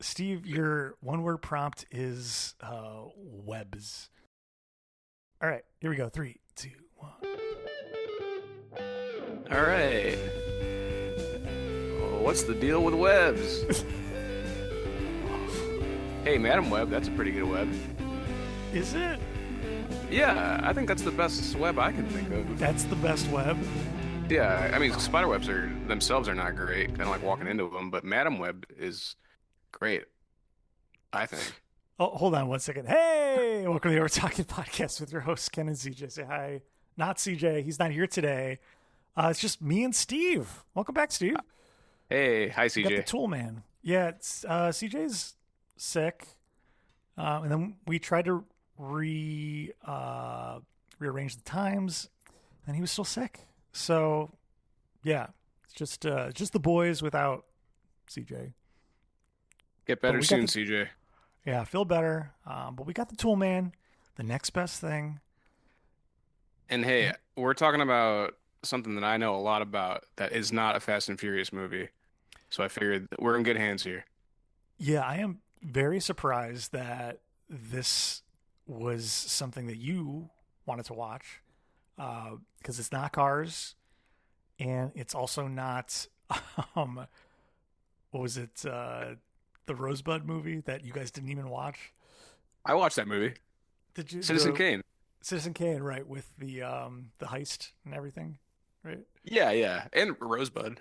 Steve, your one-word prompt is webs. All right, here we go. 3, 2, 1. All right. What's the deal with webs? Hey, Madam Web, that's a pretty good web. Is it? Yeah, I think that's the best web I can think of. That's the best web? Yeah, I mean, spider webs themselves are not great. I don't like walking into them, but Madam Web is great, I think. Oh, hold on 1 second. Hey, welcome to the Overtalking Podcast with your hosts, Ken and CJ. Say hi. Not CJ. He's not here today. It's just me and Steve. Welcome back, Steve. Hey, hi, CJ. We got the Toolman. Yeah, it's, CJ's sick. And then we tried to rearrange the times, and he was still sick. So, yeah, it's just the boys without CJ. Get better soon, CJ. Yeah, feel better. But we got the Toolman, the next best thing. And hey, we're talking about something that I know a lot about that is not a Fast and Furious movie. So I figured that we're in good hands here. Yeah, I am very surprised that this was something that you wanted to watch, because it's not Cars, and it's also not what was it, the Rosebud movie that you guys didn't even watch? I watched that movie. Did you? Citizen Kane. Citizen Kane, right, with the heist and everything, right? Yeah, and Rosebud.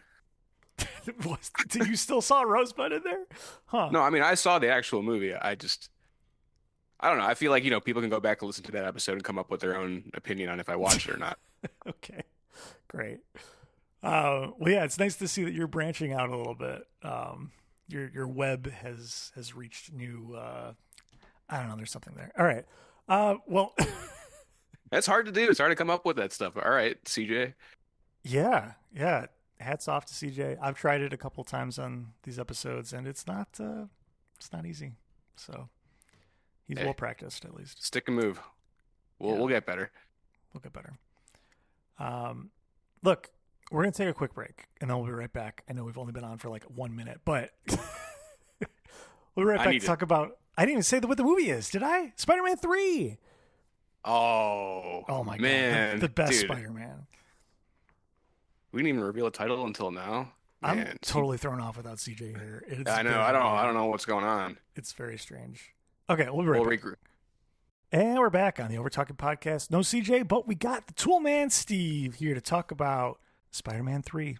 Did you still saw Rosebud in there? Huh? No, I mean I saw the actual movie. I don't know. I feel like, people can go back and listen to that episode and come up with their own opinion on if I watched it or not. Okay, great. Well, yeah, it's nice to see that you're branching out a little bit. Your web has reached new. I don't know. There's something there. All right. Well, That's hard to do. It's hard to come up with that stuff. All right, CJ. yeah. Hats off to CJ. I've tried it a couple times on these episodes, and it's not easy. So he's well practiced, at least. Stick and move. We'll get better. We'll get better. Look, we're gonna take a quick break, and then we'll be right back. I know we've only been on for like 1 minute, but we'll be right back to talk about. I didn't even say what the movie is, did I? Spider-Man 3. Oh my man, god, the best dude. Spider-Man. We didn't even reveal a title until now. Man. I'm totally thrown off without CJ here. I know. I don't know what's going on. It's very strange. Okay, we'll be right back. Regroup. And we're back on the Overtalking Podcast. No CJ, but we got the Toolman Steve here to talk about Spider-Man 3.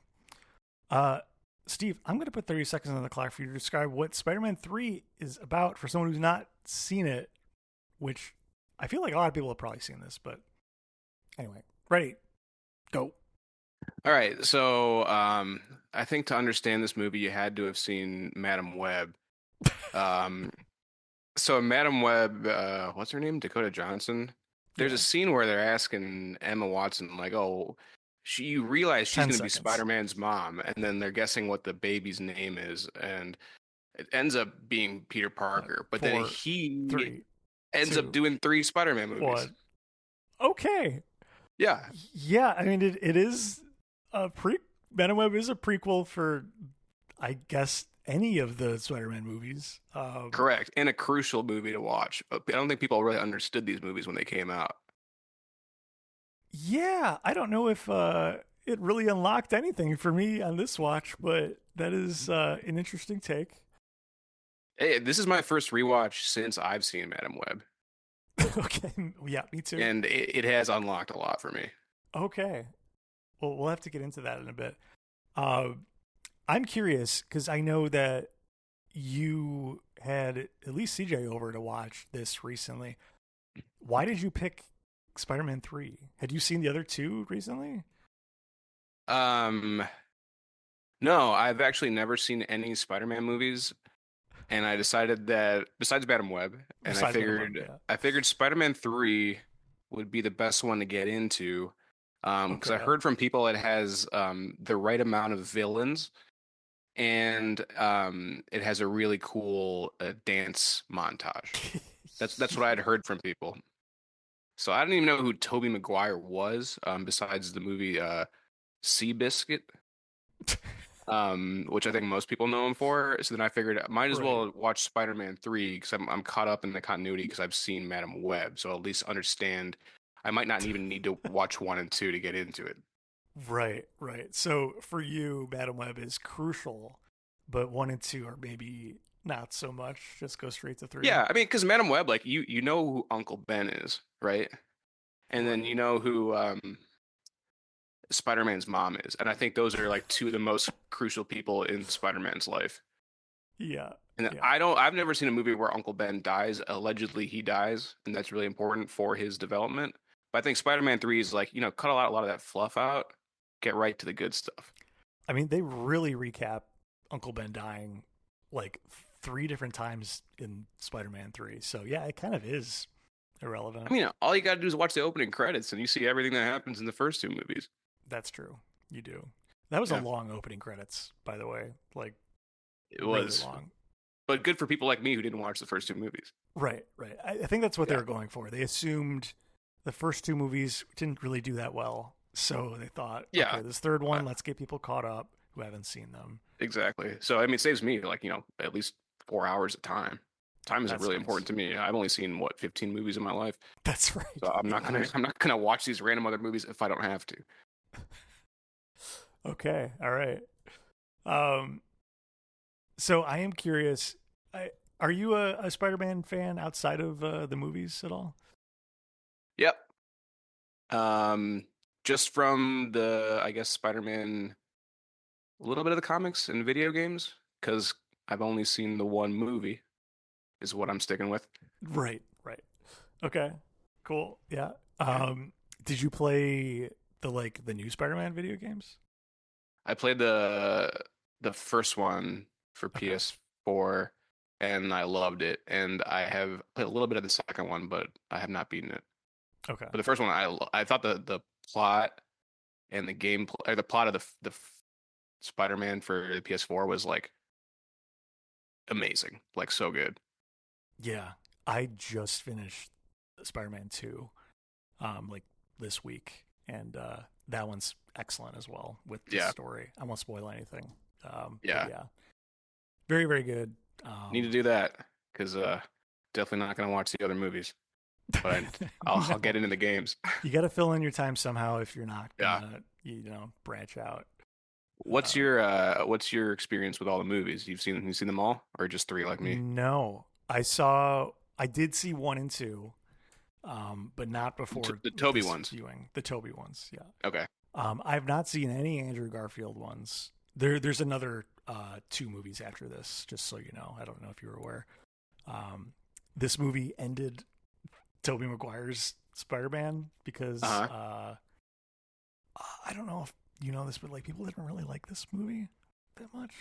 Steve, I'm going to put 30 seconds on the clock for you to describe what Spider-Man 3 is about for someone who's not seen it, which I feel like a lot of people have probably seen this, but anyway, ready, go. All right, so I think to understand this movie, you had to have seen Madam Web. So Madam Web, what's her name? Dakota Johnson. There's a scene where they're asking Emma Watson, like, "Oh, you realize she's going to be Spider-Man's mom," and then they're guessing what the baby's name is, and it ends up being Peter Parker. But then he ends up doing 3 Spider-Man movies. What? Okay. Yeah. Yeah, I mean, it is a Venom Web is a prequel for, I guess, any of the Spider-Man movies. Correct. And a crucial movie to watch. I don't think people really understood these movies when they came out. Yeah, I don't know if it really unlocked anything for me on this watch, but that is an interesting take. Hey, this is my first rewatch since I've seen Madam Web. Okay, yeah, me too. And it has unlocked a lot for me. Okay. Well, we'll have to get into that in a bit. I'm curious because I know that you had at least CJ over to watch this recently. Why did you pick Spider-Man 3? Had you seen the other 2 recently? No, I've actually never seen any Spider-Man movies. And I decided that besides Madam Web, and I figured Spider-Man 3 would be the best one to get into. Because I heard from people it has the right amount of villains, and it has a really cool dance montage. That's what I had heard from people. So I didn't even know who Tobey Maguire was, besides the movie Seabiscuit. which I think most people know him for. So then I figured I might as Right. well watch Spider-Man 3 because I'm caught up in the continuity because I've seen Madam Web, so I'll at least understand. I might not even need to watch 1 and 2 to get into it. Right, right. So for you, Madam Web is crucial, but 1 and 2 are maybe not so much. Just go straight to 3. Yeah, I mean, because Madam Web, like you know who Uncle Ben is, right? And then you Right. know who Spider-Man's mom is, and I think those are like two of the most crucial people in Spider-Man's life. Yeah. And Yeah. I've never seen a movie where Uncle Ben dies. Allegedly, he dies, and that's really important for his development. But I think Spider-Man 3 is like, cut a lot of that fluff out, get right to the good stuff. I mean, they really recap Uncle Ben dying like 3 different times in Spider-Man 3. So yeah, it kind of is irrelevant. I mean, all you got to do is watch the opening credits, and you see everything that happens in the first 2 movies. That's true. You do. That was a Yeah. long opening credits, by the way. Like, It was really long. But good for people like me who didn't watch the first 2 movies. Right, right. I think that's what they Yeah. were going for. They assumed the first 2 movies didn't really do that well. So they thought, Yeah. okay, this third one, let's get people caught up who haven't seen them. Exactly. So I mean, it saves me like, at least 4 hours of time. Time is That's really nice. important to me. I've only seen 15 movies in my life. That's right. So I'm not gonna watch these random other movies if I don't have to. Okay, all right. So I am curious. Are you a Spider-Man fan outside of the movies at all? Yep. Just from the, I guess, Spider-Man, a little bit of the comics and video games, because I've only seen the 1 movie, is what I'm sticking with. Right, right. Okay, cool. Yeah. Did you play the new Spider-Man video games? I played the first one for Okay. PS4, and I loved it. And I have played a little bit of the second one, but I have not beaten it. Okay. But the first one, I thought the plot and the gameplay, or the plot of the Spider-Man for the PS4 was like amazing, like so good. Yeah, I just finished Spider-Man 2, like this week, and that one's excellent as well with the story. I won't spoil anything. Yeah, very very good. Need to do that because definitely not gonna watch the other movies, but I'll get into the games. You got to fill in your time somehow if you're not gonna, branch out. What's your experience with all the movies? You've seen them all, or just 3 like me? No, I did see 1 and 2, but not before the Toby ones. Viewing the Toby ones, yeah. Okay. I've not seen any Andrew Garfield ones. There's another 2 movies after this, just so you know. I don't know if you were aware. This movie ended Tobey Maguire's Spider-Man because I don't know if you know this, but like people didn't really like this movie that much.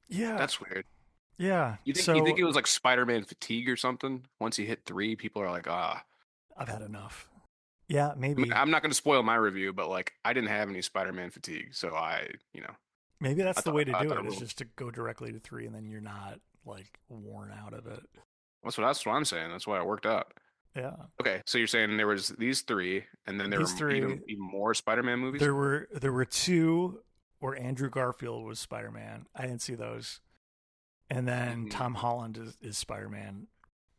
Yeah, that's weird. Yeah. You think it was like Spider-Man fatigue or something? Once you hit 3, people are like, I've had enough. Yeah, maybe. I'm not going to spoil my review, but like I didn't have any Spider-Man fatigue, so maybe that's the way to do it. Is just to go directly to 3, and then you're not like worn out of it. That's what I'm saying. That's why it worked out. Yeah. Okay, so you're saying there was these 3, and then there were even more Spider-Man movies. There were 2 where Andrew Garfield was Spider-Man. I didn't see those. And then Tom Holland is Spider-Man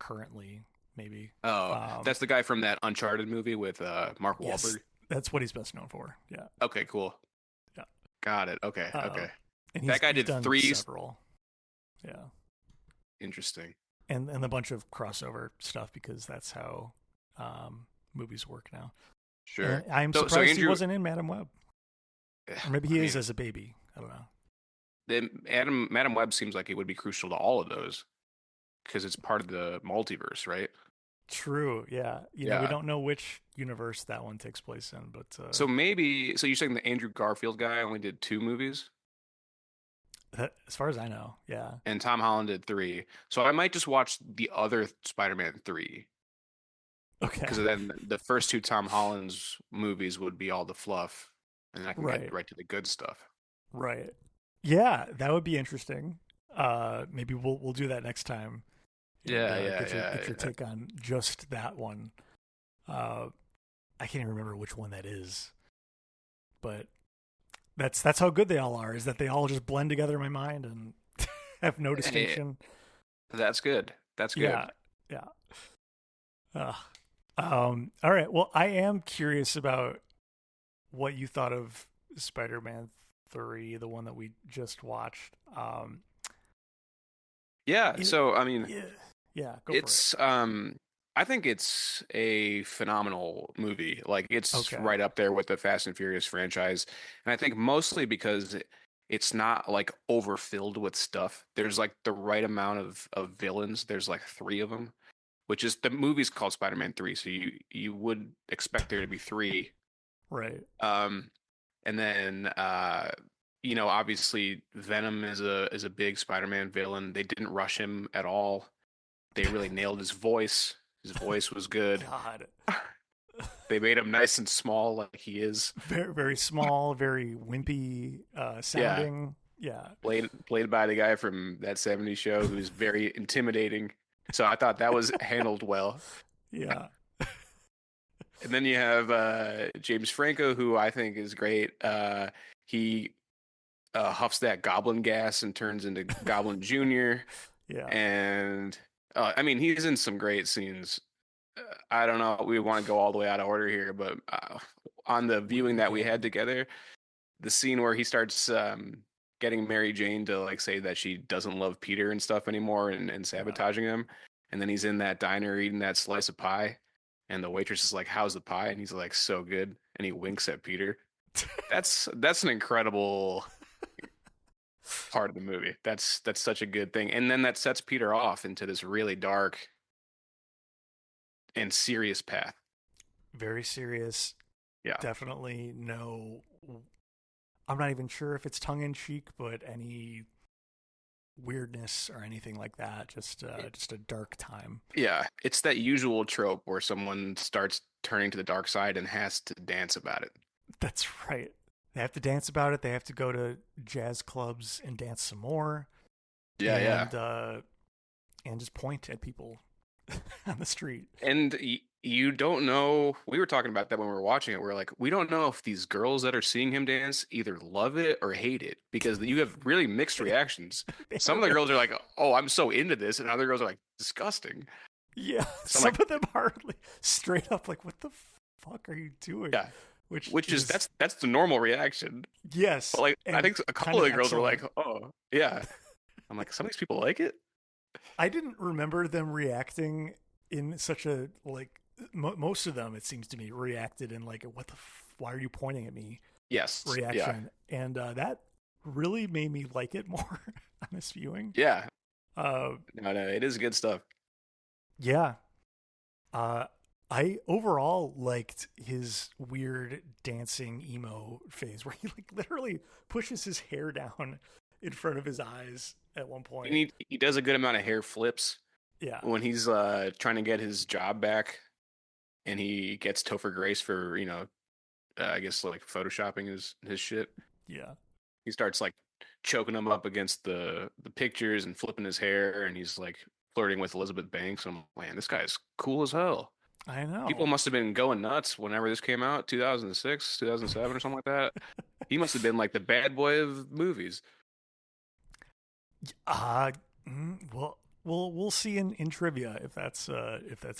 currently, maybe. Oh, that's the guy from that Uncharted movie with Mark Wahlberg. Yes, that's what he's best known for. Yeah. Okay, cool. Yeah. Got it. Okay. Okay. And that guy did 3. Several. Yeah. Interesting. And a bunch of crossover stuff because that's how movies work now. Sure. And I'm surprised he wasn't in Madam Web. Or maybe he is as a baby. I don't know. Madam Web seems like it would be crucial to all of those because it's part of the multiverse, right? True. Yeah. We don't know which universe that one takes place in, but so you're saying the Andrew Garfield guy only did 2 movies? As far as I know, yeah. And Tom Holland did 3. So I might just watch the other Spider-Man 3. Okay. Because then the first 2 Tom Holland's movies would be all the fluff, and I can get right to the good stuff. Right. Yeah, that would be interesting. Maybe we'll do that next time. Get your take on just that one. I can't even remember which one that is, but That's how good they all are. Is that they all just blend together in my mind and have no distinction. Hey, that's good. That's good. Yeah, yeah. All right. Well, I am curious about what you thought of Spider-Man 3, the one that we just watched. So I mean, go it's for it. I think it's a phenomenal movie. Like it's Okay. right up there with the Fast and Furious franchise. And I think mostly because it's not like overfilled with stuff. There's like the right amount of villains. There's like three of them, which is the movie's called Spider-Man 3, so you would expect there to be three. Right. And then obviously Venom is a big Spider-Man villain. They didn't rush him at all. They really nailed his voice. His voice was good. God. They made him nice and small like he is. Very, very small, very wimpy sounding. Yeah. Played by the guy from that '70s show who's very intimidating. So I thought that was handled well. Yeah. And then you have James Franco, who I think is great. He huffs that goblin gas and turns into Goblin Jr. Yeah. And I mean, he's in some great scenes. I don't know. We want to go all the way out of order here, but on the viewing that we had together, the scene where he starts getting Mary Jane to like say that she doesn't love Peter and stuff anymore and sabotaging him. And then he's in that diner eating that slice of pie. And the waitress is like, "How's the pie?" And he's like, "So good." And he winks at Peter. That's an incredible part of the movie. That's such a good thing. And then that sets Peter off into this really dark and serious path. Very serious. Yeah. Definitely no. I'm not even sure if it's tongue in cheek, but any weirdness or anything like that. Just a dark time. Yeah, it's that usual trope where someone starts turning to the dark side and has to dance about it. That's right. They have to dance about it. They have to go to jazz clubs and dance some more. Yeah. And just point at people on the street. And you don't know. We were talking about that when we were watching it. We're like, we don't know if these girls that are seeing him dance either love it or hate it because you have really mixed reactions. Some of the girls are like, "Oh, I'm so into this," and other girls are like, "Disgusting." Yeah, so some of them are like, straight up like, "What the fuck are you doing?" Yeah, which is that's the normal reaction. Yes, but like I think a couple of the girls were like, "Oh, yeah." I'm like, some of these people like it. I didn't remember them reacting in such a like. Most of them, it seems to me, reacted in like, "What the? Why are you pointing at me?" Yes, reaction, and that really made me like it more on this viewing. Yeah, no, it is good stuff. Yeah, I overall liked his weird dancing emo phase where he like literally pushes his hair down in front of his eyes at one point. And he does a good amount of hair flips. Yeah, when he's trying to get his job back. And he gets Topher Grace for, I guess like photoshopping his shit. Yeah. He starts like choking him up against the pictures and flipping his hair, and he's like flirting with Elizabeth Banks. I'm like, man, this guy's cool as hell. I know. People must have been going nuts whenever this came out, 2006, 2007 or something like that. He must have been like the bad boy of movies. Well, we'll see in trivia if that's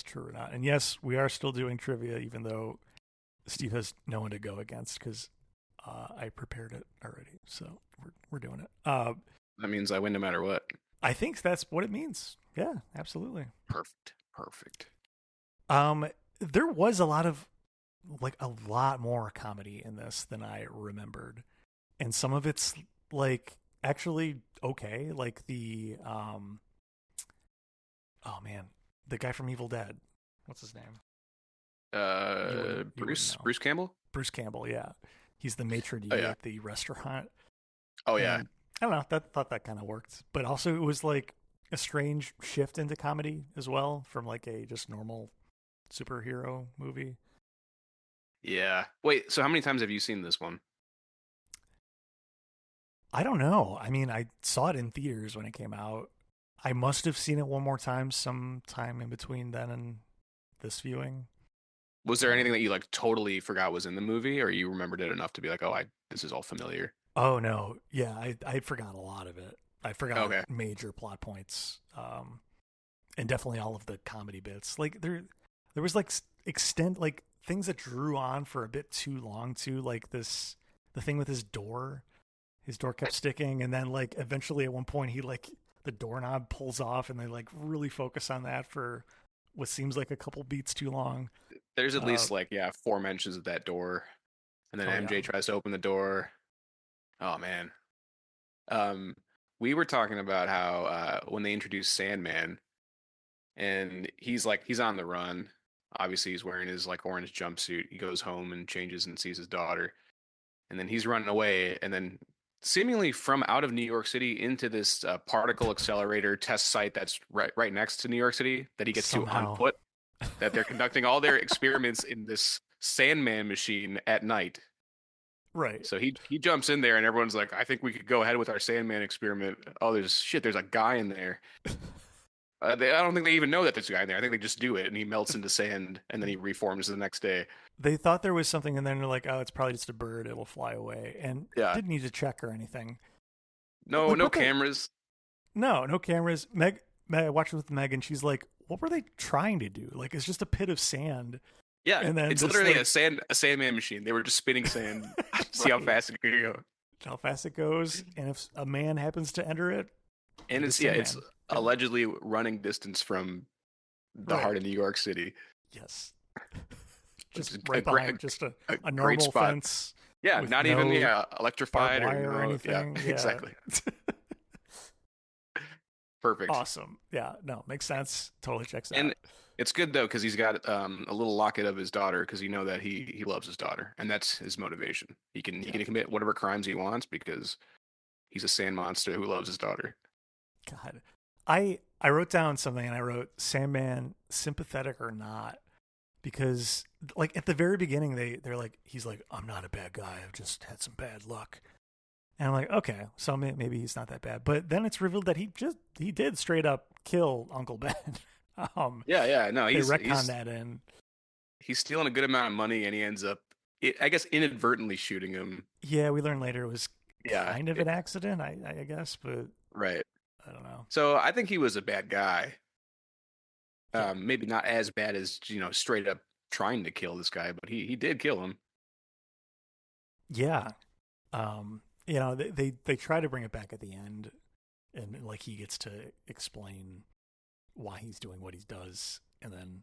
true or not. And yes, we are still doing trivia, even though Steve has no one to go against because I prepared it already. So we're doing it. That means I win no matter what. I think that's what it means. Yeah, absolutely. Perfect. There was a lot more comedy in this than I remembered, and some of it's like actually okay. Like the oh man, the guy from Evil Dead. What's his name? Bruce Campbell? Bruce Campbell, yeah. He's the maitre d' at the restaurant. Oh, yeah. And I don't know. Thought that kind of worked. But also it was like a strange shift into comedy as well from like a just normal superhero movie. Yeah. Wait, so how many times have you seen this one? I don't know. I mean, I saw it in theaters when it came out. I must have seen it one more time sometime in between then and this viewing. Was there anything that you like totally forgot was in the movie, or you remembered it enough to be like, oh, I this is all familiar? Oh no, yeah, I forgot a lot of it. I forgot Okay. major plot points, and definitely all of the comedy bits. Like there was like extent like things that drew on for a bit too long too. Like the thing with his door kept sticking, and then like eventually at one point he like the doorknob pulls off, and they like really focus on that for what seems like a couple beats too long. There's at least like 4 mentions of that door, and then MJ tries to open the door. Oh man. We were talking about how when they introduced Sandman, and he's on the run. Obviously, he's wearing his like orange jumpsuit. He goes home and changes and sees his daughter, and then he's running away, and then seemingly from out of New York City into this particle accelerator test site that's right next to New York City that he gets to on foot. That they're conducting all their experiments in this Sandman machine at night. Right. So he jumps in there, and everyone's like, "I think we could go ahead with our Sandman experiment." Oh, there's a guy in there. I don't think they even know that there's a guy in there. I think they just do it, and he melts into sand, and then he reforms the next day. They thought there was something, and then they're like, "Oh, it's probably just a bird. It'll fly away," and didn't need to check or anything. No, like, no cameras. No cameras. I watched it with Meg, and she's like, "What were they trying to do? Like, it's just a pit of sand." Yeah, and then it's literally like, a Sandman machine. They were just spinning sand, see how fast it could go. How fast it goes, and if a man happens to enter it, and it's allegedly running distance from the heart of New York City. Yes, just right behind just a normal fence. Yeah, not even electrified or anything. Yeah, exactly. Perfect. Awesome. Yeah, no, makes sense. Totally checks out. And it's good though because he's got a little locket of his daughter because you know that he loves his daughter, and that's his motivation. He can commit whatever crimes he wants because he's a sand monster who loves his daughter. God, I wrote down something, and I wrote Sandman sympathetic or not, because like at the very beginning they're like, he's like, I'm not a bad guy, I've just had some bad luck. And I'm like, okay, so maybe he's not that bad. But then it's revealed that he did straight up kill Uncle Ben. No, he's retconned that in. He's stealing a good amount of money, and he ends up, I guess, inadvertently shooting him. Yeah, we learned later it was kind of an accident, I guess, but right. I don't know. So I think he was a bad guy. Maybe not as bad as straight up trying to kill this guy, but he did kill him. Yeah. They try to bring it back at the end, and like he gets to explain why he's doing what he does, and then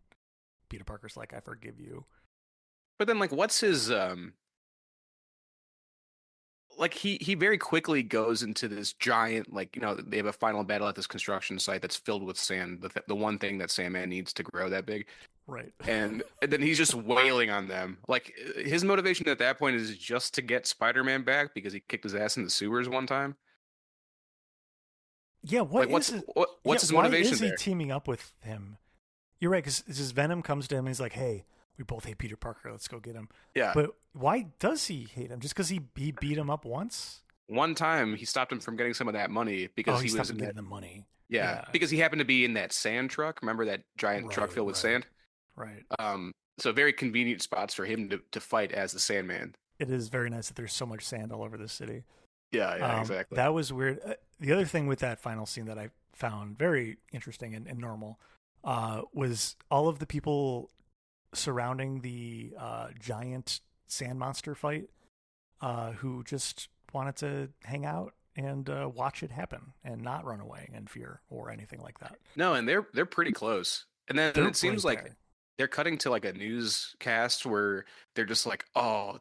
Peter Parker's like, I forgive you. But then like what's his like he very quickly goes into this giant, like, they have a final battle at this construction site that's filled with sand, the one thing that Sandman needs to grow that big. Right. And then he's just wailing on them. Like his motivation at that point is just to get Spider-Man back because he kicked his ass in the sewers one time. Yeah, what's his motivation? Why is he teaming up with him? You're right, because Venom comes to him and he's like, hey, we both hate Peter Parker, let's go get him. Yeah. But why does he hate him? Just because he beat him up once? One time he stopped him from getting some of that money because he was getting the money. Yeah, because he happened to be in that sand truck. Remember that giant truck filled with sand? Right. So very convenient spots for him to fight as the Sandman. It is very nice that there's so much sand all over the city. Yeah, exactly. That was weird. The other thing with that final scene that I found very interesting and normal was all of the people surrounding the giant sand monster fight who just wanted to hang out and watch it happen and not run away in fear or anything like that. No, and they're pretty close. And then it seems like they're cutting to like a newscast where they're just like, oh,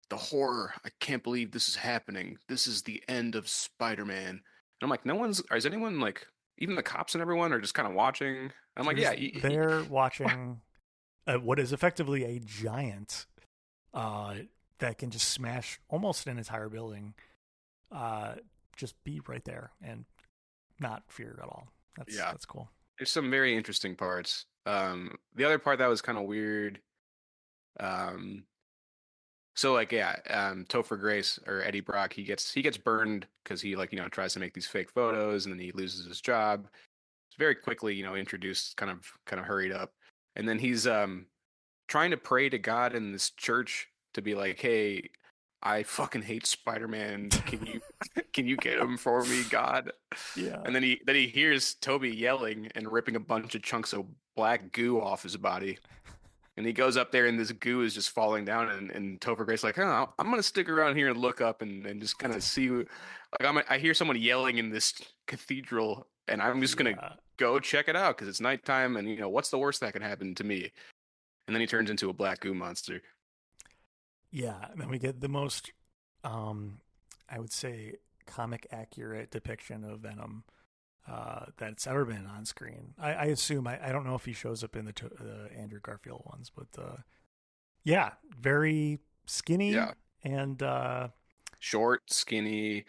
the horror. I can't believe this is happening. This is the end of Spider-Man. And I'm like, is anyone like, even the cops and everyone are just kind of watching? I'm like, yeah. They're watching what is effectively a giant that can just smash almost an entire building. Just be right there and not fear at all. That's cool. There's some very interesting parts. The other part that was kind of weird. So like, Topher Grace or Eddie Brock, he gets burned because he tries to make these fake photos, and then he loses his job. It's very quickly, introduced, kind of hurried up, and then he's trying to pray to God in this church to be like, hey, I fucking hate Spider-Man. Can you get him for me, God? Yeah. And then he hears Toby yelling and ripping a bunch of chunks of black goo off his body. And he goes up there and this goo is just falling down and Topher Grace's like, oh, I'm gonna stick around here and look up and just kind of see I hear someone yelling in this cathedral and I'm just gonna go check it out because it's nighttime and what's the worst that can happen to me? And then he turns into a black goo monster. Yeah, and then we get the most I would say comic accurate depiction of Venom that's ever been on screen. I assume I don't know if he shows up in the Andrew Garfield ones, but yeah, very skinny and short, skinny,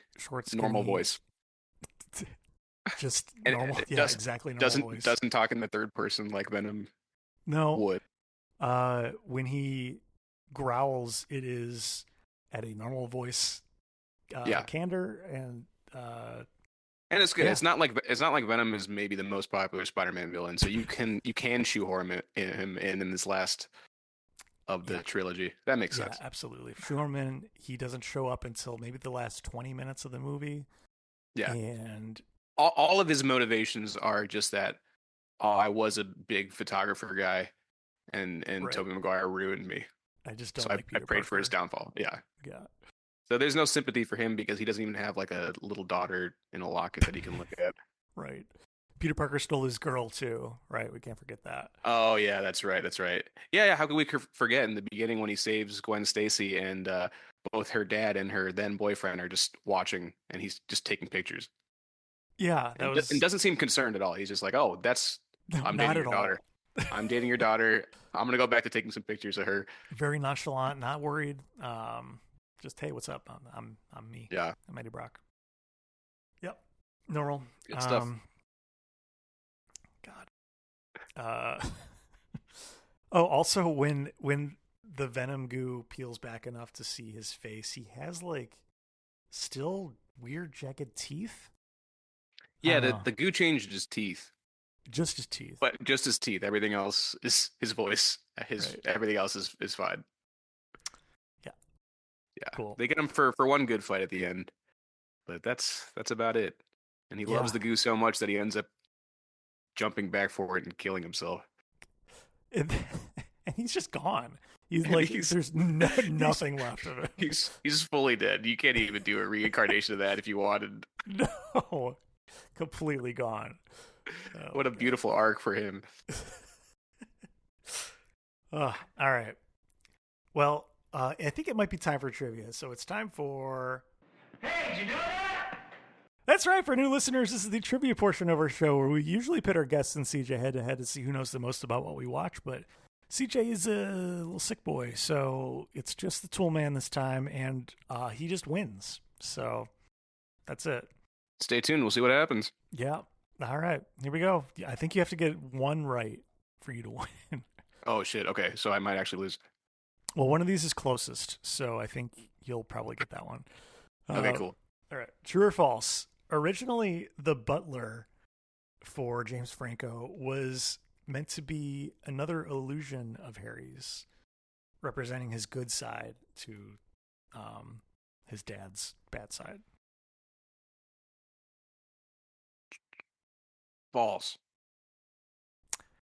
normal voice. Just normal, exactly normal voice. Doesn't talk in the third person like Venom. No, would. When he growls, it is at a normal voice, candor and. And it's good. Yeah. It's not like Venom is maybe the most popular Spider-Man villain, so you can shoehorn him in this last of the trilogy. That makes sense. Yeah, absolutely. Shoehorn him in. He doesn't show up until maybe the last 20 minutes of the movie. Yeah, and all of his motivations are just that. Oh, I was a big photographer guy, and right. Tobey Maguire ruined me. I just don't. So like I prayed for his downfall. Yeah. Yeah. So there's no sympathy for him because he doesn't even have like a little daughter in a locket that he can look at. Right. Peter Parker stole his girl too, right? We can't forget that. Oh yeah, that's right. Yeah. How could we forget in the beginning when he saves Gwen Stacy and both her dad and her then boyfriend are just watching and he's just taking pictures. Yeah, and doesn't seem concerned at all. He's just like, oh, I'm dating your daughter. I'm dating your daughter. I'm gonna go back to taking some pictures of her. Very nonchalant, not worried. Just, hey, what's up? I'm me. Yeah. I'm Eddie Brock. Yep. Normal. Good stuff. God. Also when the Venom goo peels back enough to see his face, he has like still weird jagged teeth. Yeah, the goo changed his teeth. Just his teeth. But just his teeth. Everything else is his voice. Everything else is fine. Yeah, cool. They get him for one good fight at the end, but that's about it. And he loves the goo so much that he ends up jumping back for it and killing himself. And he's just gone. He's like, there's nothing left of him. He's fully dead. You can't even do a reincarnation of that if you wanted. No, completely gone. What a beautiful arc for him. All right. Well. I think it might be time for trivia, so it's time for... Hey, did you do that? That's right, for new listeners, this is the trivia portion of our show where we usually pit our guests and CJ head-to-head to see who knows the most about what we watch, but CJ is a little sick boy, so it's just the Toolman this time, and he just wins. So that's it. Stay tuned. We'll see what happens. Yeah. All right. Here we go. I think you have to get one right for you to win. Oh, shit. Okay, so I might actually lose. Well, one of these is closest, so I think you'll probably get that one. Okay, cool. All right. True or false? Originally, the butler for James Franco was meant to be another illusion of Harry's, representing his good side to his dad's bad side. False.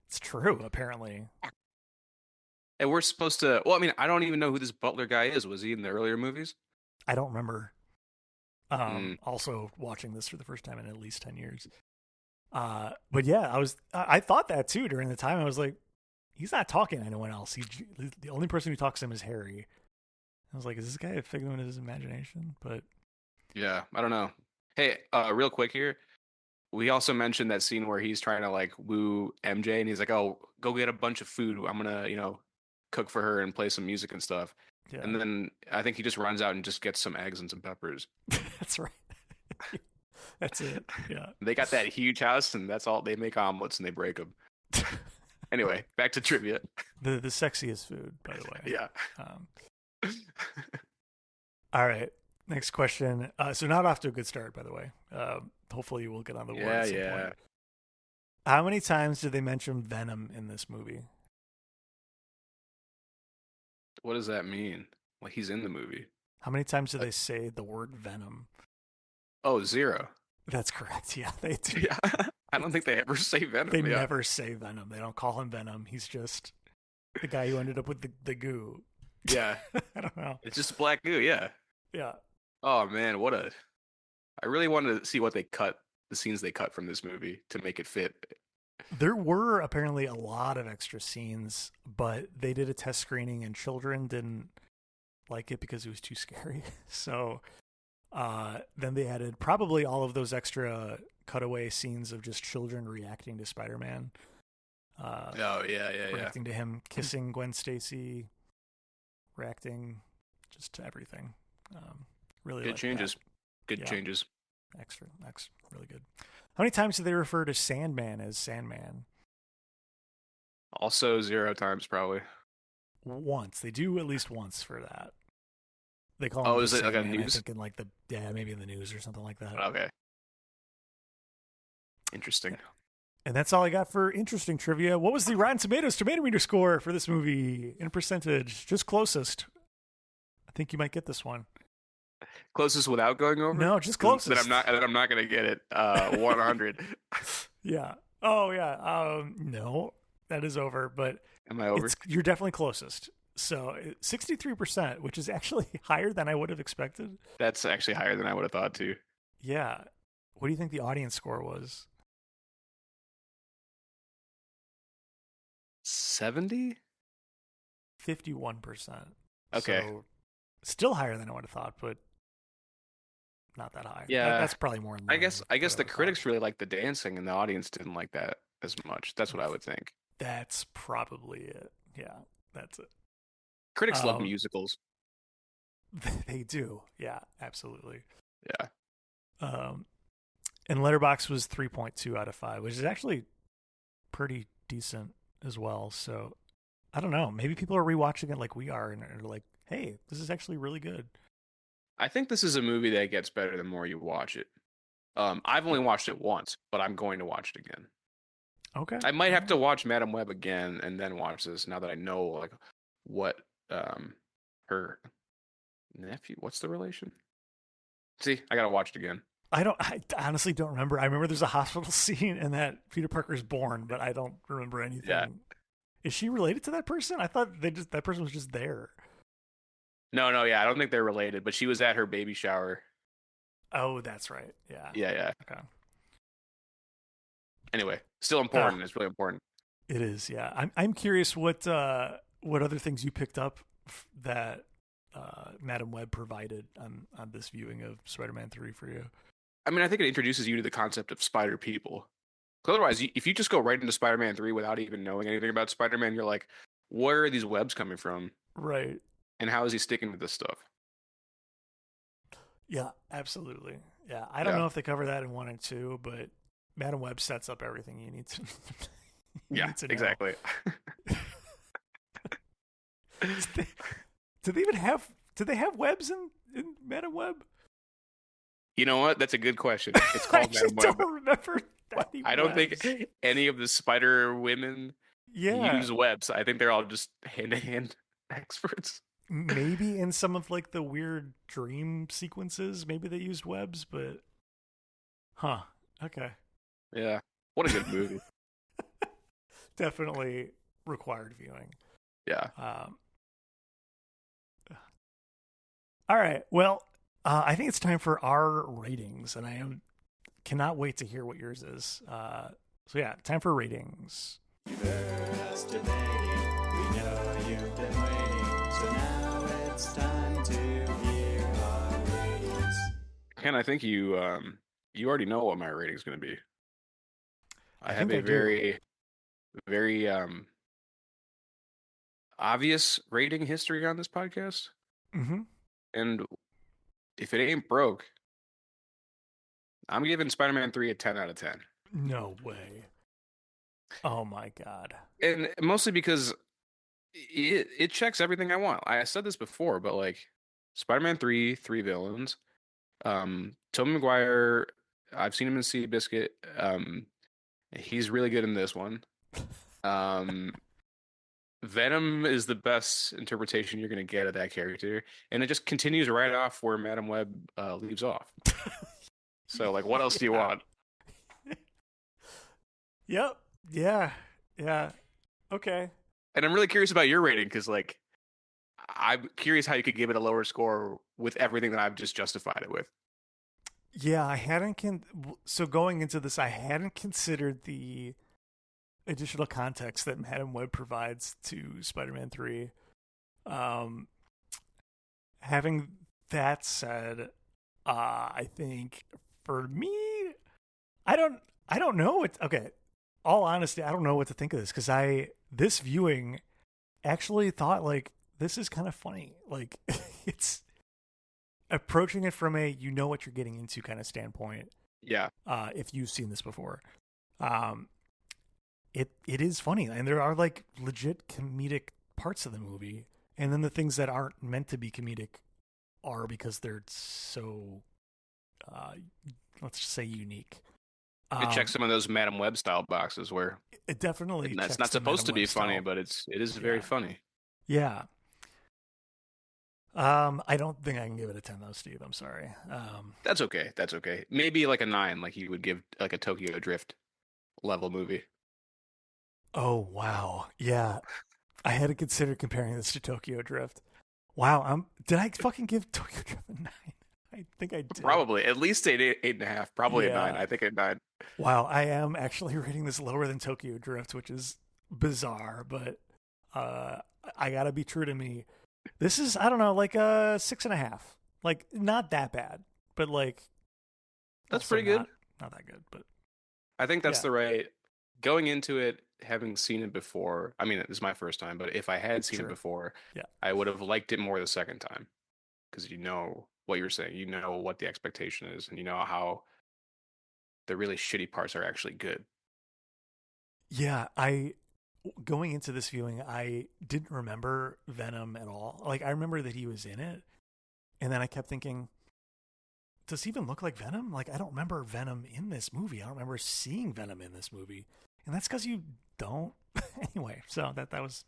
It's true, apparently. And we're supposed to... Well, I mean, I don't even know who this butler guy is. Was he in the earlier movies? I don't remember. Also watching this for the first time in at least 10 years. But yeah, I thought that too during the time. I was like, he's not talking to anyone else. The only person who talks to him is Harry. I was like, is this guy a figment of his imagination? But yeah, I don't know. Hey, real quick here. We also mentioned that scene where he's trying to like woo MJ and he's like, oh, go get a bunch of food. I'm going to, cook for her and play some music and stuff. Yeah. And then I think he just runs out and just gets some eggs and some peppers. That's right. That's it. Yeah. They got that huge house and that's all. They make omelets and they break them. Anyway, back to trivia. The sexiest food, by the way. Yeah. All right. Next question. So not off to a good start, by the way. Hopefully we'll get on the board at some point. How many times did they mention Venom in this movie? What does that mean? Like he's in the movie. How many times do they say the word Venom? Oh, 0. That's correct. Yeah, they do. Yeah. I don't think they ever say Venom. They never say Venom. They don't call him Venom. He's just the guy who ended up with the goo. Yeah. I don't know. It's just black goo, yeah. Yeah. Oh man, I really wanted to see the scenes they cut from this movie to make it fit. There were apparently a lot of extra scenes, but they did a test screening and children didn't like it because it was too scary. So then they added probably all of those extra cutaway scenes of just children reacting to Spider-Man. Reacting to him kissing Gwen Stacy, reacting just to everything. Really good changes. That. Good changes. Extra, really good. How many times do they refer to Sandman as Sandman? Also 0 times probably. Once. They do at least once for that. They call him. Oh, is it like a Sandman, news? I think maybe in the news or something like that. Okay. Interesting. Yeah. And that's all I got for interesting trivia. What was the Rotten Tomatoes tomato meter score for this movie in percentage? Just closest. I think you might get this one. Closest without going over? No, just closest. That I'm not gonna get it. 100. Yeah. Oh yeah. No, that is over. But am I over? You're definitely closest. So 63%, which is actually higher than I would have expected. That's actually higher than I would have thought too. Yeah. What do you think the audience score was? 70? 51%. Okay. So still higher than I would have thought, but not that high. Yeah. That's probably more. I guess the critics really liked the dancing and the audience didn't like that as much. That's what I would think. That's probably it. Yeah, that's it. Critics love musicals. They do. Yeah, absolutely. Yeah. And Letterboxd was 3.2 out of 5, which is actually pretty decent as well. So I don't know. Maybe people are rewatching it like we are and are like, hey, this is actually really good. I think this is a movie that gets better the more you watch it. I've only watched it once, but I'm going to watch it again. Okay. I might have to watch Madam Web again and then watch this now that I know like what her nephew, what's the relation? See, I gotta watch it again. I honestly don't remember. I remember there's a hospital scene and that Peter Parker's born, but I don't remember anything. Yeah. Is she related to that person? I thought that person was just there. No, yeah, I don't think they're related, but she was at her baby shower. Oh, that's right. Yeah. Yeah. Okay. Anyway, still important. It's really important. It is, yeah. I'm curious what other things you picked up that Madam Web provided on this viewing of Spider-Man 3 for you. I mean, I think it introduces you to the concept of spider people. Because otherwise, if you just go right into Spider-Man 3 without even knowing anything about Spider-Man, you're like, where are these webs coming from? Right. And how is he sticking to this stuff? Yeah, absolutely. Yeah, I don't know if they cover that in 1 and 2, but Madam Web sets up everything you need to. Yeah, exactly. Do they have webs in Madam Web? You know what? That's a good question. It's called Madam Web. I don't remember. I don't think any of the spider women use webs. I think they're all just hand-to-hand experts. Maybe in some of like the weird dream sequences, maybe they used webs, but okay. Yeah. What a good movie. Definitely required viewing. Yeah. All right. Well, I think it's time for our ratings, and I cannot wait to hear what yours is. So yeah, time for ratings. You've heard us debating. We know you've been waiting. So now it's time to hear our ratings. Ken, I think you already know what my rating is going to be. I have a very obvious rating history on this podcast. Mm-hmm. And if it ain't broke, I'm giving Spider-Man 3 a 10 out of 10. No way. Oh my God. And mostly because it checks everything I want. I said this before, but like Spider-Man 3 villains. Tobey Maguire, I've seen him in Seabiscuit. He's really good in this one. Venom is the best interpretation you're going to get of that character, and it just continues right off where Madam Web leaves off. So, like, what else do you want? Yep. Yeah. Yeah. Okay. And I'm really curious about your rating because, like, I'm curious how you could give it a lower score with everything that I've just justified it with. Yeah, I hadn't. So going into this, I hadn't considered the additional context that Madam Web provides to Spider-Man 3. Having that said, I think for me, I don't know what. Okay, all honesty, I don't know what to think of this because this viewing actually thought like this is kind of funny. Like it's approaching it from a you know what you're getting into kind of standpoint. Yeah. If you've seen this before, it is funny, and there are like legit comedic parts of the movie, and then the things that aren't meant to be comedic are because they're so let's just say unique. It checks some of those Madam Web style boxes where it definitely that's not supposed to be funny, but it is very funny. Yeah. I don't think I can give it a 10 though, Steve. I'm sorry. That's okay. That's okay. Maybe like a 9, like you would give like a Tokyo Drift level movie. Oh wow, yeah. I had to consider comparing this to Tokyo Drift. Wow, did I fucking give Tokyo Drift a 9? I think I did. Probably at least 8.5. Probably a 9. I think a 9. Wow, I am actually rating this lower than Tokyo Drift, which is bizarre, but I gotta be true to me. This is, I don't know, like a 6.5. Like not that bad, but like that's pretty good. Not that good, but I think that's the right going into it. Having seen it before, I mean, this is my first time, but if I had seen it before, I would have liked it more the second time because you know what you're saying, you know what the expectation is, and you know how the really shitty parts are actually good. Yeah, going into this viewing, I didn't remember Venom at all. Like, I remember that he was in it, and then I kept thinking, does he even look like Venom? Like, I don't remember Venom in this movie. I don't remember seeing Venom in this movie. And that's because you don't. Anyway, so that was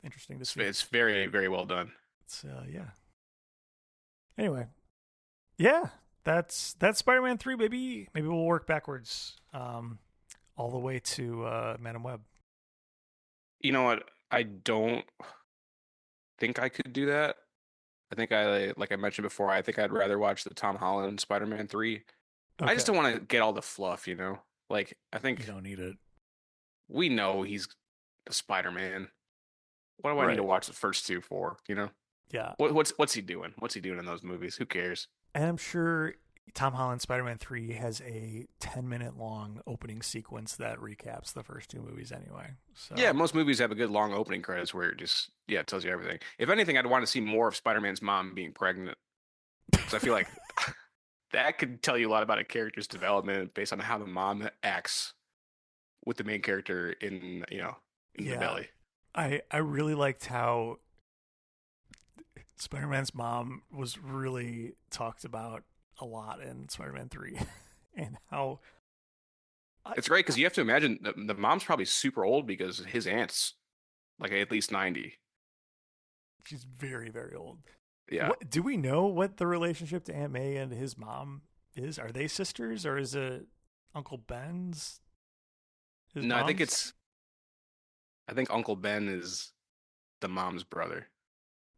interesting to see. It's very, very well done. It's, yeah. Anyway, yeah, that's Spider-Man 3, baby. Maybe we'll work backwards all the way to Madam Web. You know what? I don't think I could do that. I think like I mentioned before, I think I'd rather watch the Tom Holland Spider-Man 3. Okay. I just don't want to get all the fluff, you know? Like, I think you don't need it. We know he's the Spider-Man. What do I need to watch the first two for, you know? Yeah. What's he doing? What's he doing in those movies? Who cares? And I'm sure Tom Holland Spider-Man 3 has a 10-minute long opening sequence that recaps the first two movies anyway. So yeah, most movies have a good long opening credits where it just it tells you everything. If anything, I'd want to see more of Spider-Man's mom being pregnant. Because I feel like that could tell you a lot about a character's development based on how the mom acts with the main character in the belly. I really liked how Spider-Man's mom was really talked about a lot in Spider-Man 3 and how it's great because you have to imagine the mom's probably super old because his aunt's like at least 90. She's very, very old. Yeah. Do we know what the relationship to Aunt May and his mom is? Are they sisters or is it Uncle Ben's? No, I think Uncle Ben is the mom's brother.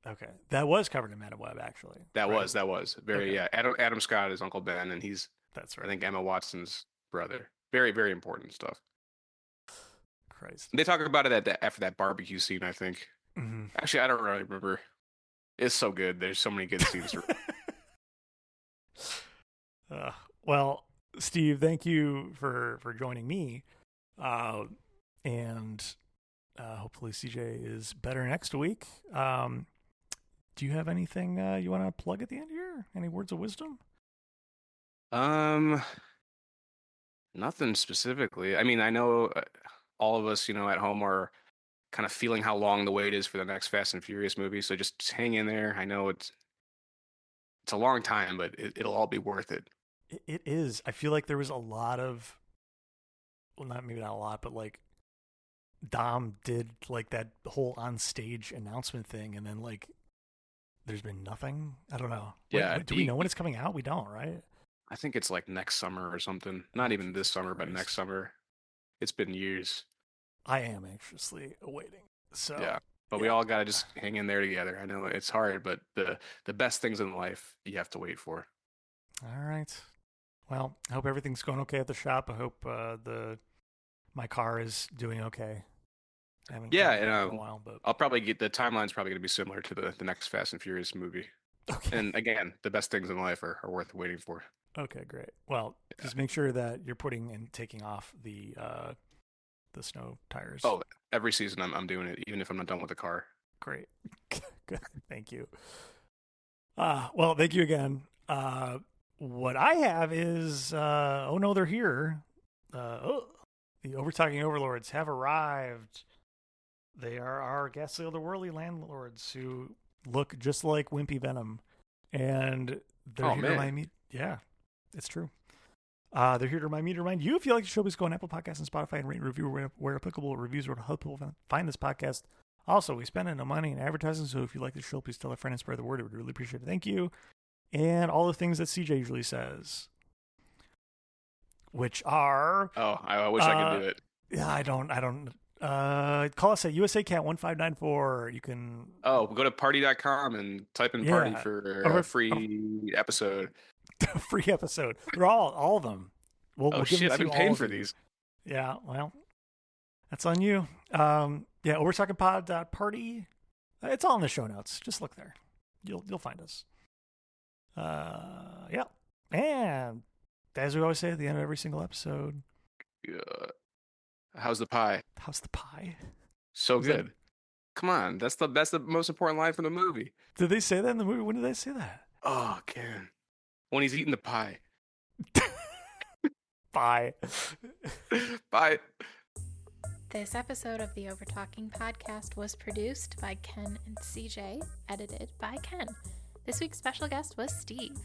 Okay. That was covered in Madam Web, actually. That was very, okay. Adam Scott is Uncle Ben, and that's right. I think Emma Watson's brother. Very, very important stuff. Christ. They talk about it after that barbecue scene, I think. Mm-hmm. Actually, I don't really remember. It's so good. There's so many good scenes. Well, Steve, thank you for joining me. And hopefully CJ is better next week. Do you have anything you want to plug at the end here? Any words of wisdom? Nothing specifically. I mean, I know all of us, at home are kind of feeling how long the wait is for the next Fast and Furious movie. So just hang in there. I know it's a long time, but it'll all be worth it. It is. I feel like there was a lot of, maybe not a lot, but like Dom did like that whole on stage announcement thing, and then like there's been nothing. I don't know. Yeah. Do we know when it's coming out? We don't, right? I think it's like next summer or something. Not even this summer, but next summer. It's been years. I am anxiously awaiting. So yeah, but we all got to just hang in there together. I know it's hard, but the best things in life you have to wait for. All right. Well, I hope everything's going okay at the shop. I hope my car is doing okay. I haven't Yeah, driven and for a while, but I'll probably get the timeline's probably going to be similar to the next Fast and Furious movie. okay. And again, the best things in life are worth waiting for. Okay, great. Well, just make sure that you're putting and taking off the snow tires. Oh, every season I'm doing it, even if I'm not done with the car. Great. Good. Thank you. Well, thank you again. What I have is, oh no, they're here. The Overtalking Overlords have arrived. They are our ghastly otherworldly landlords who look just like wimpy Venom. And they're here to remind me. Yeah, it's true. They're here to remind you, if you like the show, please go on Apple Podcasts and Spotify and rate and review where applicable. Reviews will help people find this podcast. Also, we spend no money in advertising, so if you like the show, please tell a friend and spread the word. I would really appreciate it. Thank you. And all the things that CJ usually says, which are... Oh, I wish I could do it. Yeah, I don't. Call us at USACat1594. You can... Oh, go to party.com and type in party for a free episode. A free episode. They're all of them. We'll give them I've been paying for these. Yeah, well, that's on you. Yeah, overtalkingpod.party. It's all in the show notes. Just look there. You'll find us. Yeah. And as we always say at the end of every single episode. How's the pie? How's the pie? So good. Come on, that's the most important line from the movie. Did they say that in the movie? When did they say that? Oh, Ken. When he's eating the pie. Bye. Bye. This episode of the Overtalking Podcast was produced by Ken and CJ, edited by Ken. This week's special guest was Steve.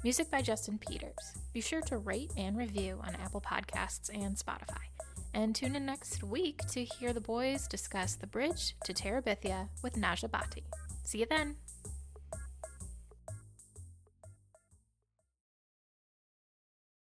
Music by Justin Peters. Be sure to rate and review on Apple Podcasts and Spotify. And tune in next week to hear the boys discuss The Bridge to Terabithia with Naja Bhatti. See you then.